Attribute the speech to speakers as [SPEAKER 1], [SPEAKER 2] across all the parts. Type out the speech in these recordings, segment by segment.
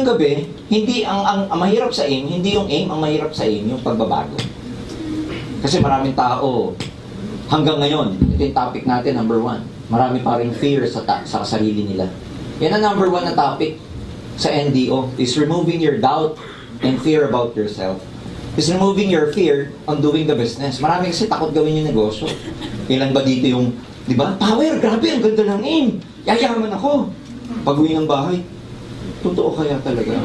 [SPEAKER 1] ngayong gabi, hindi ang mahirap sa aim, hindi yung aim, ang mahirap sa aim, yung pagbabago. Kasi maraming tao, hanggang ngayon, ito yung topic natin, number 1. Marami pa rin fear sa sarili nila. Yan ang number 1 na topic sa NDO, is removing your doubt and fear about yourself. Is removing your fear on doing the business. Marami kasi takot gawin yung negosyo. Kailan ba dito yung, di ba? Power, grabe, ang ganda ng aim. Yayaman ako. Pag-uwi ng bahay, totoo kaya talaga?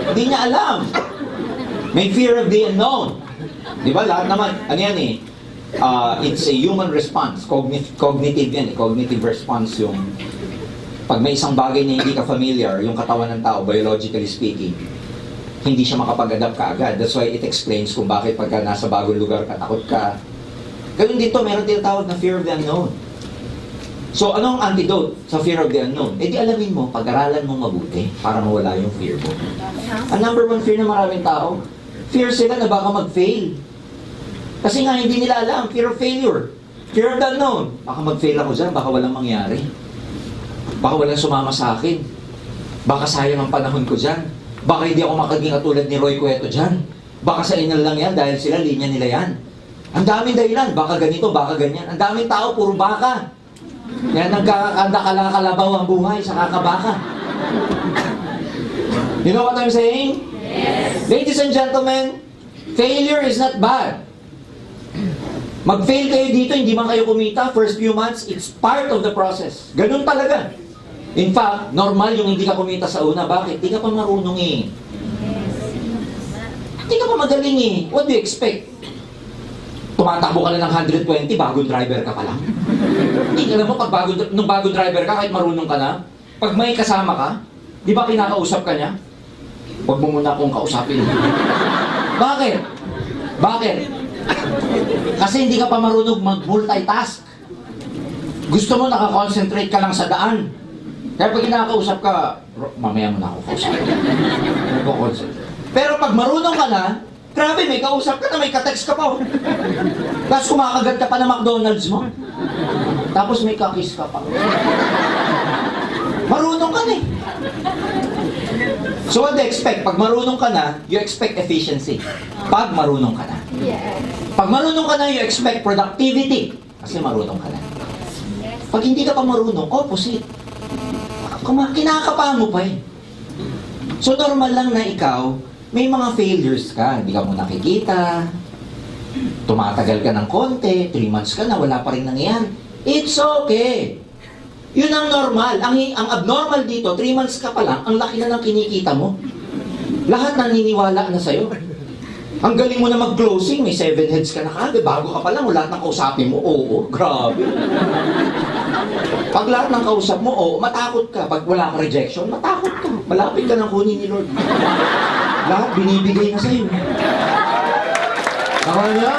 [SPEAKER 1] Hindi niya alam. May fear of the unknown. Di ba? Lahat naman, ano yan eh? It's a human response. Cognitive yan eh. Cognitive response yung pag may isang bagay na hindi ka familiar, yung katawan ng tao, biologically speaking, hindi siya makapag-adapt kaagad. That's why it explains kung bakit pagka nasa bagong lugar ka, takot ka. Ganun dito, meron tinatawag na fear of the unknown. So, anong antidote sa fear of the unknown? Eh di alamin mo, pag-aralan mo mabuti para mawala yung fear mo. Ang number 1 fear ng maraming tao, fear sila na baka mag-fail. Kasi nga hindi nila alam, fear of failure. Fear of the unknown. Baka mag-fail ako dyan, baka walang mangyari. Baka walang sumama sa akin. Baka sayang ang panahon ko dyan. Baka hindi ako makaging katulad ni Roy Cueto dyan. Baka sa inyo lang yan dahil sila, linya nila yan. Ang daming dahilan, baka ganito, baka ganyan. Ang daming tao, puro baka. Yan nagkakanda-kalabaw ang buhay sa kakabaka. You know what I'm saying? Yes. Ladies and gentlemen, failure is not bad. Mag-fail kayo dito, hindi man kayo kumita, first few months, it's part of the process. Ganun talaga. In fact, normal yung hindi ka kumita sa una. Bakit? Hindi ka pa marunong eh. Hindi ka pa magaling eh. What do you expect? Tumatakbo ka na ng 120, bagong driver ka pa lang. Hindi, alam mo, nung bagong driver ka, kahit marunong ka na, pag may kasama ka, di ba kinakausap ka niya? Huwag mo muna akong kausapin. Bakit? Bakit? Kasi hindi ka pa marunong mag-multitask. Gusto mo nakakonsentrate ka lang sa daan. Kaya pag kinakausap ka, mamaya mo na ako kausapin. Pero pag marunong ka na, grabe, may kausap ka na, may ka-text ka pa. Tapos kumakagat ka pa ng McDonald's mo. Tapos may ka-kiss ka pa. Marunong ka na eh. So what do you expect? Pag marunong ka na, you expect efficiency. Pag marunong ka na. Pag marunong ka na, you expect productivity. Kasi marunong ka na. Pag hindi ka pa marunong, opposite. Kinakapahan mo pa eh. So normal lang na ikaw, may mga failures ka, hindi ka mo nakikita, tumatagal ka ng konti, 3 months ka na, wala pa rin nangyayari. It's okay. Yun ang normal. Ang abnormal dito, 3 months ka pa lang, ang laki na ng kinikita mo. Lahat naniniwala na sa'yo. Ang galing mo na mag-closing, may 7 heads ka na kagad, bago ka pa lang, lahat ng kausapin mo, oo, grabe. Pag lahat ng kausap mo, oo, matakot ka. Pag wala ka rejection, matakot ka. Malapit ka ng kunin ni Lord. Lahat binibigay na sa'yo. Nakala niya?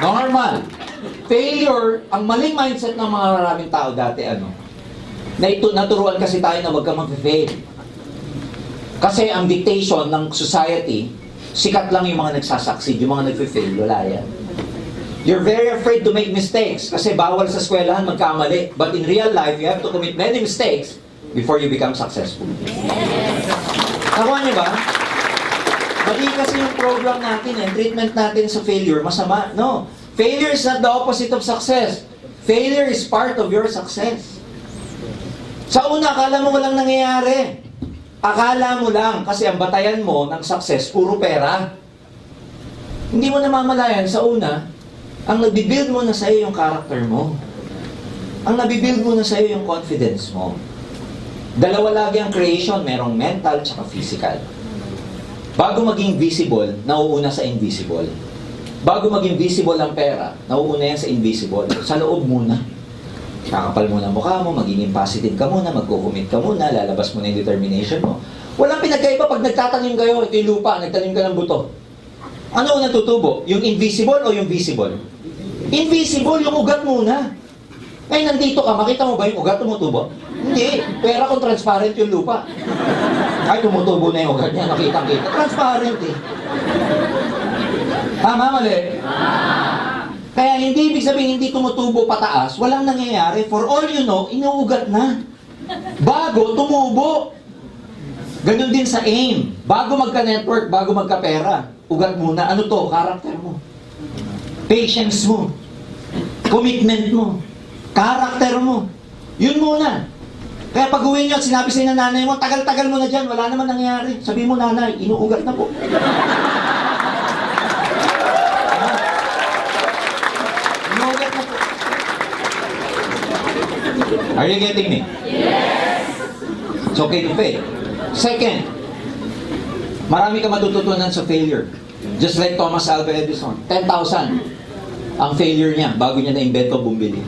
[SPEAKER 1] Normal. Failure, ang maling mindset ng mga maraming tao dati, naturuan kasi tayo na wag ka mag-fail. Kasi ang dictation ng society, sikat lang yung mga nagsasucceed, yung mga nag-fail, wala yan. You're very afraid to make mistakes kasi bawal sa eskwelahan magkamali. But in real life, you have to commit many mistakes before you become successful. Nakuha niyo ba? Mali kasi yung program natin, treatment natin sa failure, masama. No. Failure is not the opposite of success. Failure is part of your success. Sa una, akala mo walang nangyayari. Akala mo lang kasi ang batayan mo ng success, puro pera. Hindi mo namamalayan sa una, ang nabibuild mo na sa'yo yung character mo. Ang nabibuild mo na sa'yo yung confidence mo. Dalawa lagi ang creation, merong mental at physical. Bago maging visible, nauuna sa invisible. Bago maging visible ang pera, nauuna yan sa invisible. Sa loob muna. Kakapal muna ang mukha mo, magiging positive ka muna, magkukumit ka muna, lalabas mo na yung determination mo. Walang pinagkaiba pag nagtatanim kayo, ito yung lupa, nagtanim ka ng buto. Ano unang tutubo? Yung invisible o yung visible? Invisible, yung ugat muna. Ay, nandito ka, makita mo ba yung ugat tumutubo? Hindi, pera kung transparent yung lupa. Ay, tumutubo na yung ugat niya, nakitang-kita. Transparent eh. Tama, mali? Kaya hindi ibig sabihin hindi tumutubo pataas, walang nangyayari. For all you know, inuugat na. Bago tumubo. Ganun din sa aim. Bago magka-network, bago magka-pera, ugat muna. Ano to? Karakter mo. Patience mo. Commitment mo. Karakter mo. Yun muna. Kaya pag uwi nyo at sinabi sa ng nanay mo, tagal-tagal mo na dyan, wala naman nangyayari. Sabi mo, nanay, inuugat na po. Inuugat na po. Are you getting me? Yes! It's okay to fail. Second, marami ka matututunan sa failure. Just like Thomas Alva Edison. 10,000 ang failure niya bago niya na-invento bumili.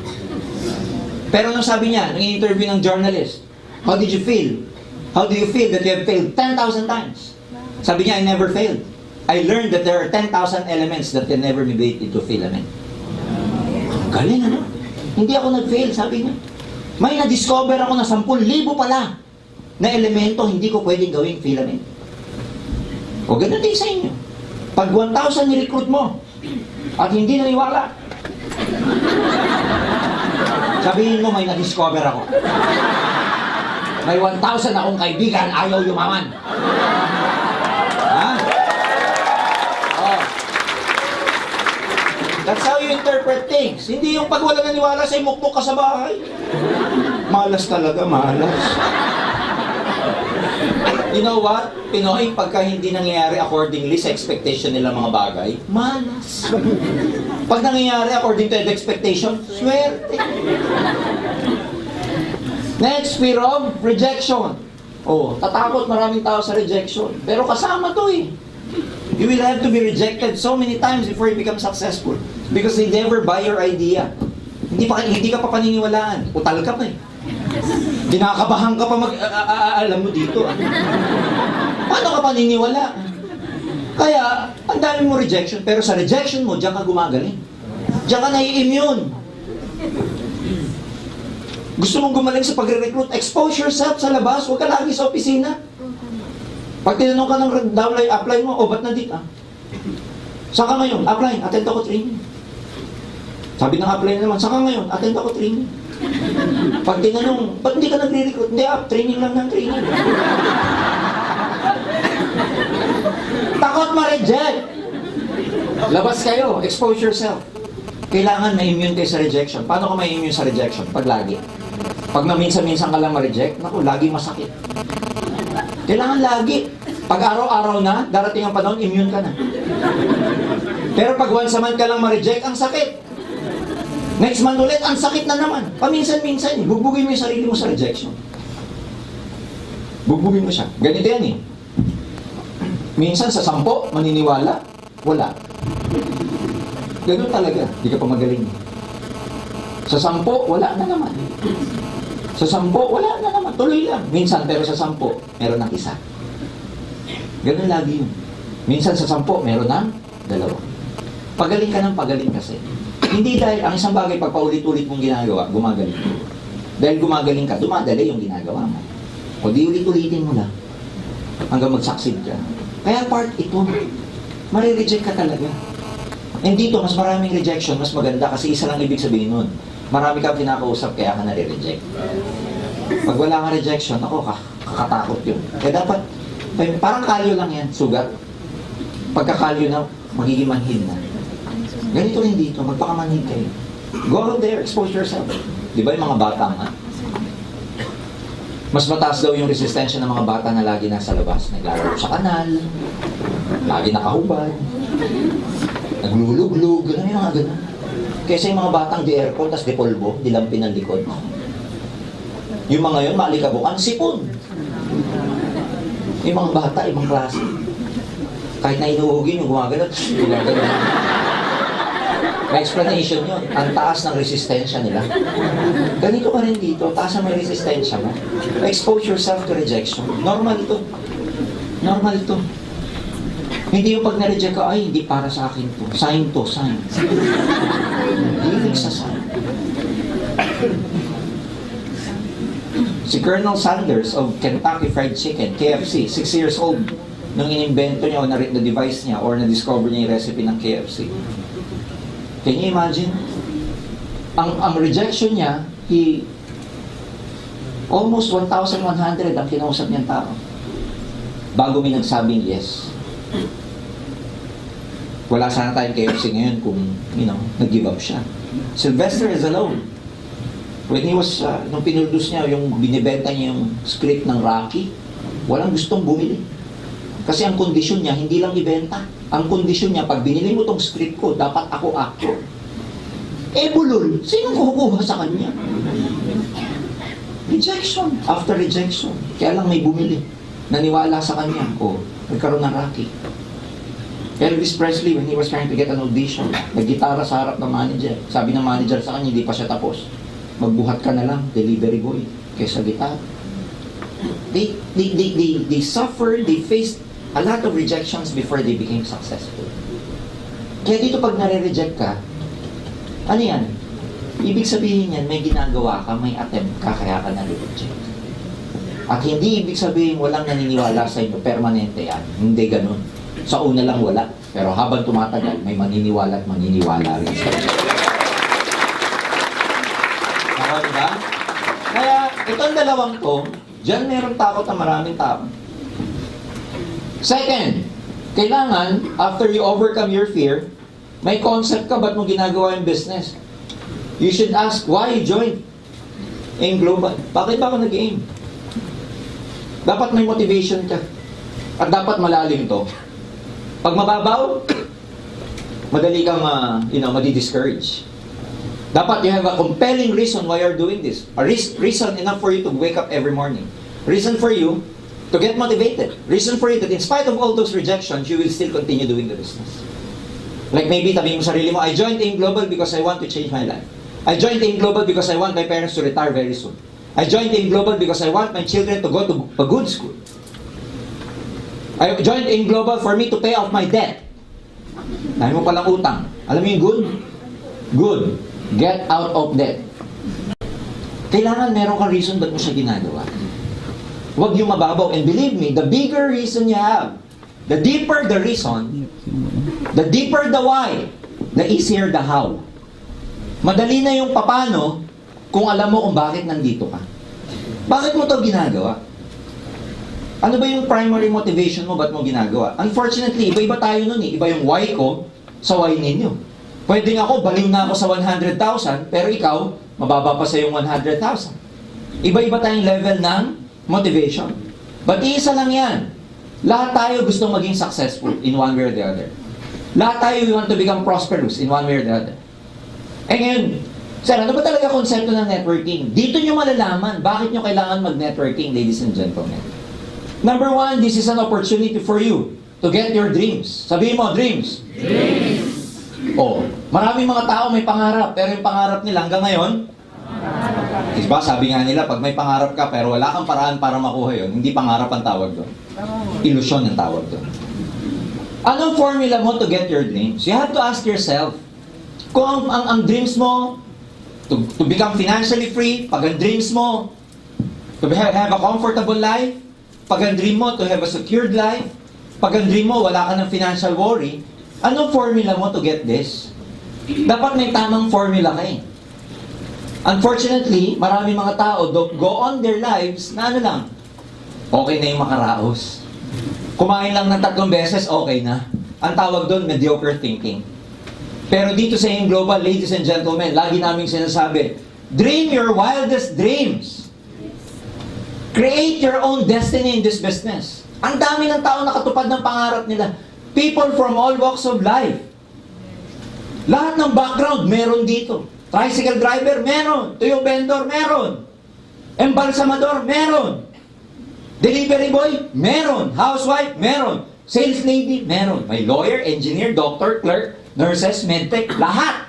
[SPEAKER 1] Pero nung sabi niya, nung interview ng journalist, how did you feel? How do you feel that you have failed 10,000 times? Sabi niya, I never failed. I learned that there are 10,000 elements that can never be made into filament. Galing ano? Hindi ako nag-fail, sabi niya. May na-discover ako na 10,000 pala na elemento hindi ko pwedeng gawing filament. O ganun din sa inyo. Pag 1,000 ni-recruit mo at hindi naniwala, sabihin mo may na-discover ako. May 1,000 akong kaibigan, ayaw yumaman. Ha? Oh. That's how you interpret things. Hindi yung pag wala naniwala sa mukmuk ka sa bahay. Malas talaga, malas. You know what? Pinoy, pagka hindi nangyayari accordingly sa expectation nila mga bagay, malas. Pag nangyayari according to the expectation, swerte. Next, fear of rejection. Oh, tatakot maraming tao sa rejection. Pero kasama to eh. You will have to be rejected so many times before you become successful. Because they never buy your idea. Hindi ka pa paniniwalaan. Utal ka pa eh. Kinakabahan ka pa alam mo dito. Paano ka paniniwala? Kaya, ang dami mo rejection, pero sa rejection mo, diyan ka gumagaling. Diyan ka nai-immune. Gusto mong gumaling sa pagre-recruit, expose yourself sa labas, huwag ka lagi sa opisina. Pag tinanong ka ng apply mo, ba't na dito? Saan ka ngayon? Apply, attend ako training. Sabi ng apply naman, saan ka ngayon? Attend ako training. Pag tinanong, ba't hindi ka nagre-recruit? Hindi, training lang ng training. Takot ma-reject. Labas kayo, expose yourself. Kailangan ma-immune kayo sa rejection. Paano ka ma-immune sa rejection? Pag lagi. Pag minsan-minsan ka lang ma-reject, naku, lagi masakit. Kailangan lagi. Pag araw-araw na, darating ang panahon, immune ka na. Pero pag once a month ka lang ma-reject, ang sakit. Next month ulit, ang sakit na naman. Paminsan-minsan, bugbugin mo yung sarili mo sa rejection. Bugbugin mo siya. Ganito yan eh. Minsan sa 10, maniniwala, wala. Ganun talaga. Hindi ka pa magaling. Sa 10, wala na naman. Sa 10, wala na naman. Tuloy lang. Minsan, pero sa 10, meron ng isa. Ganun lagi yun. Minsan sa 10, meron ng 2. Pagaling ka ng pagaling kasi. Hindi dahil ang isang bagay pag paulit-ulit mong ginagawa, gumagaling. Dahil gumagaling ka, dumadali yung ginagawa mo. O di ulit-ulitin mo lang hanggang mag-succeed ka. Kaya part ito, marireject ka talaga. And dito, mas maraming rejection, mas maganda kasi isa lang ibig sabihin nun. Marami kang pinakausap kaya ka nare-reject. Pag wala kang rejection, ako, kakatakot yun. Kaya dapat, parang kalyo lang yan, sugat. Pagkakalyo na, magiging manhid na. Ganito rin dito, magpakamanhid kayo. Go out there, expose yourself. Di ba yung mga bata nga? Mas mataas daw yung resistensya ng mga bata na lagi nasa labas. Naglalaro sa kanal, lagi nakahubad, nagluluglug, gano'n yung mga gano'n. Kaysa yung mga batang di aircon, tas di polvo, di lampin ang likod. Yung mga yun, maalikabukan, sipon. Yung mga bata, ibang klase. Kahit na inuugin, yung gumagano'n, may explanation yun. Ang taas ng resistensya nila. Ganito ka rin dito. Taas ang may resistensya mo. Expose yourself to rejection. Normal ito. Normal ito. Hindi yung pag na-reject ka, ay, hindi para sa akin to. Sign to, sign. Hindi sa sign. Si Colonel Sanders of Kentucky Fried Chicken, KFC, 6 years old, nung inimbento niya o na-device niya or na-discover niya yung recipe ng KFC. Can you imagine? Ang rejection niya, almost 1,100 ang kinausap niyang tao. Bago may nagsabing yes. Wala sana tayong KFC ngayon kung, nag-give up siya. Sylvester is alone. When he was, nung pinuldus niya, yung binibenta niya yung script ng Rocky, walang gustong bumili. Kasi ang kondisyon niya, hindi lang ibenta. Ang kondisyon niya, pag binili mo tong script ko, dapat ako actor. Bulol, sinong kukuha sa kanya? Rejection. After rejection. Kaya lang may bumili. Naniwala sa kanya. Nagkaroon ng Rocky. Elvis Presley, when he was trying to get an audition, naggitara sa harap ng manager. Sabi ng manager sa kanya, hindi pa siya tapos. Magbuhat ka na lang, delivery boy, kaysa gitara. They suffered, they faced a lot of rejections before they became successful. Kaya dito pag nare-reject ka, ano yan? Ibig sabihin yan, may ginagawa ka, may attempt ka, kaya ka nare-reject. At hindi ibig sabihin walang naniniwala sa inyo, permanente yan. Hindi ganun. Sa una lang wala, pero habang tumatagal, may maniniwala at maniniwala rin sa inyo. Diba? Kaya, itong dalawang to, dyan meron takot na maraming tao. Second, kailangan, after you overcome your fear, may concept ka, ba't mo ginagawa yung business? You should ask, why you joined AIM Global? Bakit ba ako nag-AIM? Dapat may motivation ka. At dapat malalim to. Pag mababaw, madali kang madi-discourage. Dapat you have a compelling reason why you're doing this. A reason enough for you to wake up every morning. Reason for you to get motivated. Reason for you that in spite of all those rejections, you will still continue doing the business. Like maybe sabihin mo sarili mo, I joined AIM Global because I want to change my life. I joined AIM Global because I want my parents to retire very soon. I joined AIM Global because I want my children to go to a good school. I joined AIM Global for me to pay off my debt. Dahil mo palang utang. Alam mo yung good? Good. Get out of debt. Kailangan meron kang reason ba't mo siya ginagawa. Huwag yung mababaw. And believe me, the bigger reason you have, the deeper the reason, the deeper the why, the easier the how. Madali na yung papano kung alam mo kung bakit nandito ka. Bakit mo to ginagawa? Ano ba yung primary motivation mo ba't mo ginagawa? Unfortunately, iba-iba tayo nun eh. Iba yung why ko sa why ninyo. Pwede nga ako, baliw na ako sa 100,000, pero ikaw, mababa pa sa yung 100,000. Iba-iba tayong level ng motivation. But iisa lang yan. Lahat tayo gusto maging successful in one way or the other. Lahat tayo we want to become prosperous in one way or the other. Eh ngayon, sir, ano ba talaga konsepto ng networking? Dito nyo malalaman bakit nyo kailangan mag-networking, ladies and gentlemen. Number one, this is an opportunity for you to get your dreams. Sabihin mo, dreams. Dreams. Maraming mga tao may pangarap, pero yung pangarap nila hanggang ngayon, diba, sabi nga nila, pag may pangarap ka, pero wala kang paraan para makuha yun, hindi pangarap ang tawag doon. Ilusyon ang tawag doon. Anong formula mo to get your dreams? You have to ask yourself, kung ang dreams mo, to become financially free, pag ang dreams mo, to have a comfortable life, pag ang dream mo, to have a secured life, pag ang dream mo, wala ka ng financial worry, anong formula mo to get this? Dapat may tamang formula ka eh. Unfortunately, marami mga tao go on their lives na ano lang, okay na yung makaraos. Kumain lang ng 3 beses, okay na. Ang tawag doon, mediocre thinking. Pero dito sa AIM Global, ladies and gentlemen, lagi naming sinasabi, dream your wildest dreams. Create your own destiny in this business. Ang dami ng tao nakatupad ng pangarap nila. People from all walks of life. Lahat ng background, meron dito. Tricycle driver, meron. Tuyong vendor, meron. Embalsamador, meron. Delivery boy, meron. Housewife, meron. Sales lady, meron. May lawyer, engineer, doctor, clerk, nurses, medtech, lahat.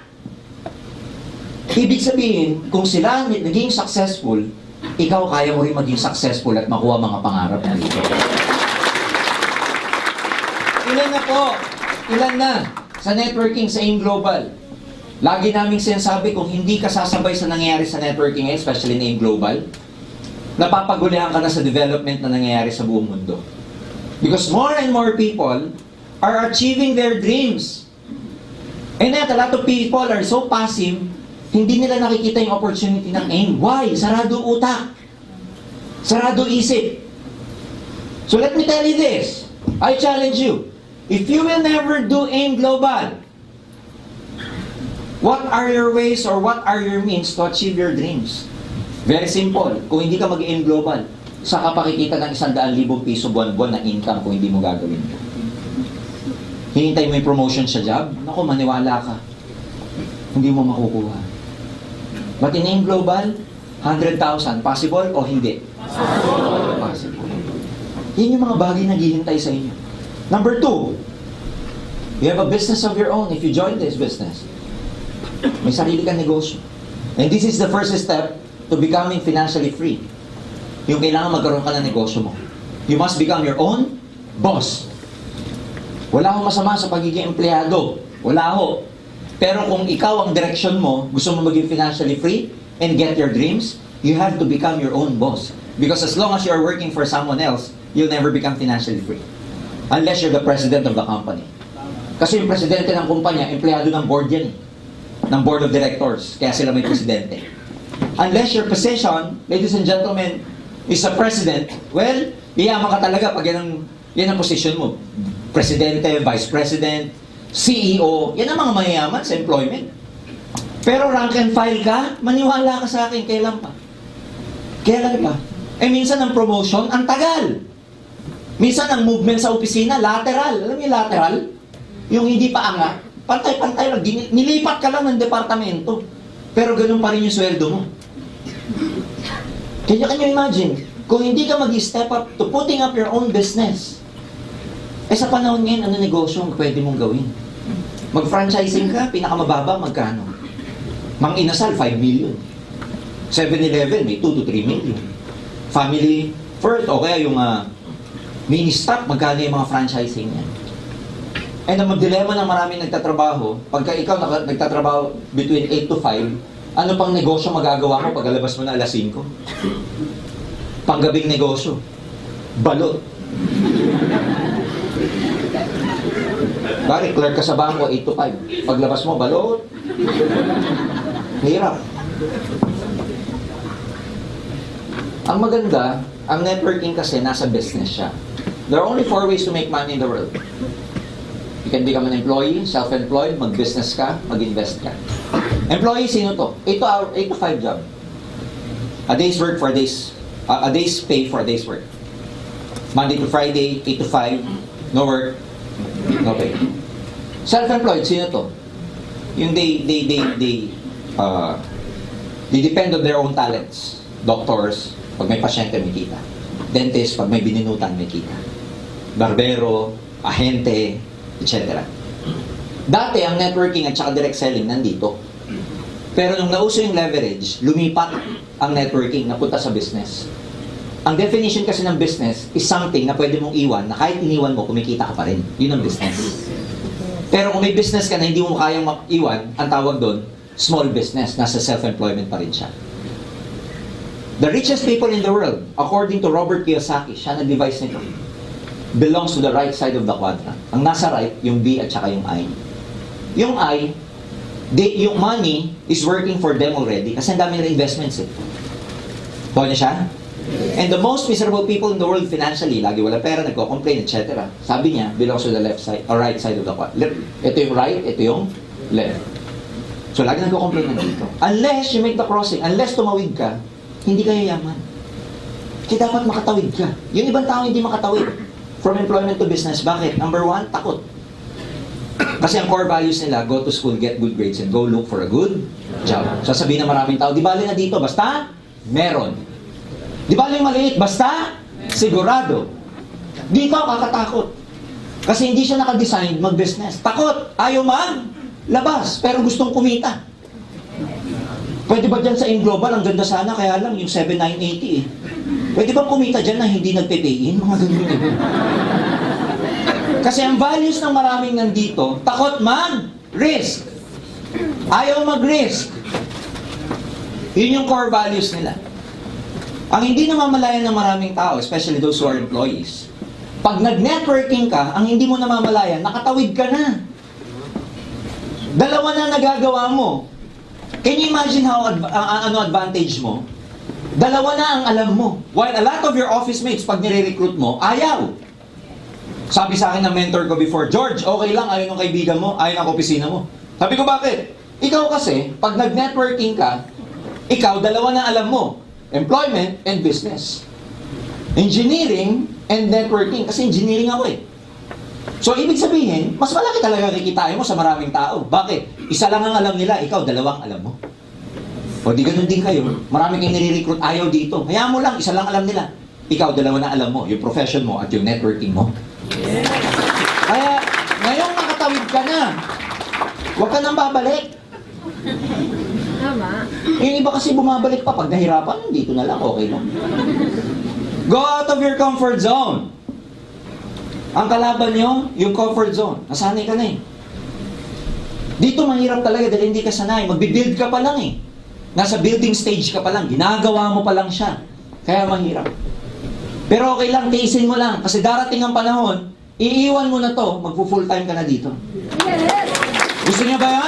[SPEAKER 1] Ibig sabihin, kung sila naging successful, ikaw kaya mo rin maging successful at makuha mga pangarap na dito. Ilan na po? Ilan na? Sa networking sa AIM Global. Lagi naming sinasabi, kung hindi ka sasabay sa nangyayari sa networking ngayon, especially na AIM Global, napapagulihan ka na sa development na nangyayari sa buong mundo. Because more and more people are achieving their dreams. And yet, a lot of people are so passive, hindi nila nakikita yung opportunity ng AIM. Why? Sarado utak. Sarado isip. So let me tell you this. I challenge you. If you will never do AIM Global, what are your ways or what are your means to achieve your dreams? Very simple. Kung hindi ka mag-AIM Global, saan ka pakikita ng 100,000 piso buwan-buwan na income kung hindi mo gagawin? Hinintay mo yung promotion sa job? Naku, maniwala ka. Hindi mo makukuha. But in AIM Global, 100,000, possible o hindi? Possible. Yan yung mga bagay na naghihintay sa inyo. Number 2, you have a business of your own if you join this business. May sarili kang negosyo. And this is the first step to becoming financially free. Yung kailangan magkaroon ka ng negosyo mo. You must become your own boss. Wala akong masama sa pagiging empleyado. Wala ako. Pero kung ikaw ang direction mo, gusto mo maging financially free and get your dreams, you have to become your own boss. Because as long as you are working for someone else, you'll never become financially free. Unless you're the president of the company. Kasi yung presidente ng kumpanya, empleyado ng board yan eh. Ng board of directors. Kaya sila may presidente. Unless your position, ladies and gentlemen, is a president, well, yayaman ka talaga pag yan ang position mo. Presidente, vice president, CEO, yan ang mga mayayaman sa employment. Pero rank and file ka, maniwala ka sa akin, kailan pa? Kailan pa? Eh minsan ang promotion, ang tagal. Minsan ang movement sa opisina, lateral. Alam niyo lateral? Yung hindi pa angat, pantay-pantay lang. Nilipat ka lang ng departamento. Pero ganun pa rin yung sweldo mo. Can you imagine? Kung hindi ka mag-step up to putting up your own business, eh sa panahon ngayon, ano negosyo ang pwede mong gawin? Mag-franchising ka, pinakamababa, magkano? Mang Inasal, 5 million. 7-Eleven, may 2 to 3 million. Family First, o kaya yung mini-stop, magkano yung mga franchising niya. And ang dilema ng maraming nagtatrabaho, pagka ikaw nagtatrabaho between 8 to 5, ano pang negosyo magagawa mo pagkalabas mo na alas 5? Panggabing negosyo. Balot. Bari, clerk ka sa bangko, 8 to 5. Paglabas mo, balot. Hirap. Ang maganda, ang networking kasi nasa business siya. There are only 4 ways to make money in the world. You can become an employee, self-employed, mag-business ka, mag-invest ka. Employee, sino to? 8 to 5 job. A day's work for days. A day's pay for a day's work. Monday to Friday, 8 to 5, no work, no pay. Self-employed, sino to? Yung they depend on their own talents. Doctors, pag may pasyente, may kita. Dentist, pag may bininutan, may kita. Barbero, ahente, etc. Dati, ang networking at saka direct selling nandito. Pero nung nauso yung leverage, lumipat ang networking, napunta sa business. Ang definition kasi ng business is something na pwede mong iwan, na kahit iniwan mo, kumikita ka pa rin. Yun ang business. Pero kung may business ka na hindi mo kayang iwan, ang tawag doon, small business. Nasa self-employment pa rin siya. The richest people in the world, according to Robert Kiyosaki, siya nag-devise nito, belongs to the right side of the quadrant. Ang nasa right, yung B at saka yung I. Yung I, yung money is working for them already kasi ang dami nila investments eh. Kuha niya siya? And the most miserable people in the world financially, lagi wala pera, nagko-complain, etc. Sabi niya, belongs to the left side, or right side of the quadrant. Ito yung right, ito yung left. So lagi nagko-complain na dito. Unless you make the crossing, unless tumawid ka, hindi ka yayaman. Kaya dapat makatawid ka. Yung ibang tao hindi makatawid. From employment to business. Bakit? Number 1, takot. Kasi ang core values nila, go to school, get good grades, and go look for a good job. Sasabihin ng maraming tao, di bali na dito, basta meron. Di bali maliit, basta sigurado. Dito, kakatakot. Kasi hindi siya nakadesign mag-business. Takot, ayaw labas, pero gustong kumita. Pwede ba dyan sa InGlobal, ang ganda sana, kaya lang yung 7,980 eh. Pwede bang kumita dyan na hindi nagpe-pay-in? Mga ganyan. Kasi ang values ng maraming nandito, takot mag-risk. Ayaw mag-risk. Yun yung core values nila. Ang hindi namamalayan ng maraming tao, especially those who are employees, pag nag-networking ka, ang hindi mo namamalayan, nakatawid ka na. Dalawa na nagagawa mo. Can you imagine how ano advantage mo? Dalawa na ang alam mo. While a lot of your office mates, pag nire-recruit mo, ayaw. Sabi sa akin ng mentor ko before, George, okay lang, ayaw ng kaibigan mo, ayaw ng opisina mo. Sabi ko, bakit? Ikaw kasi, pag nag-networking ka, ikaw, dalawa na alam mo. Employment and business. Engineering and networking. Kasi engineering ako eh. So, ibig sabihin, mas malaki talaga kikitain mo sa maraming tao. Bakit? Isa lang ang alam nila, ikaw, dalawang alam mo. O di ganun din kayo. Marami kayong nire-recruit, ayaw dito. Hayaan mo lang, isa lang alam nila. Ikaw, dalawa na alam mo, yung profession mo at yung networking mo. Kaya, ngayong nakatawid ka na, huwag ka nang babalik.
[SPEAKER 2] Tama.
[SPEAKER 1] Yung iba kasi bumabalik pa pag nahirapan, dito na lang, okay lang. Go out of your comfort zone. Ang kalaban nyo, yung comfort zone. Nasanay ka na eh. Dito mahirap talaga dahil hindi ka sanay. Magbibuild ka pa lang eh. Nasa building stage ka pa lang. Ginagawa mo pa lang siya. Kaya mahirap. Pero okay lang, tiisin mo lang. Kasi darating ang panahon, iiwan mo na to, magpo-full time ka na dito.
[SPEAKER 2] Yes!
[SPEAKER 1] Gusto niya ba yan?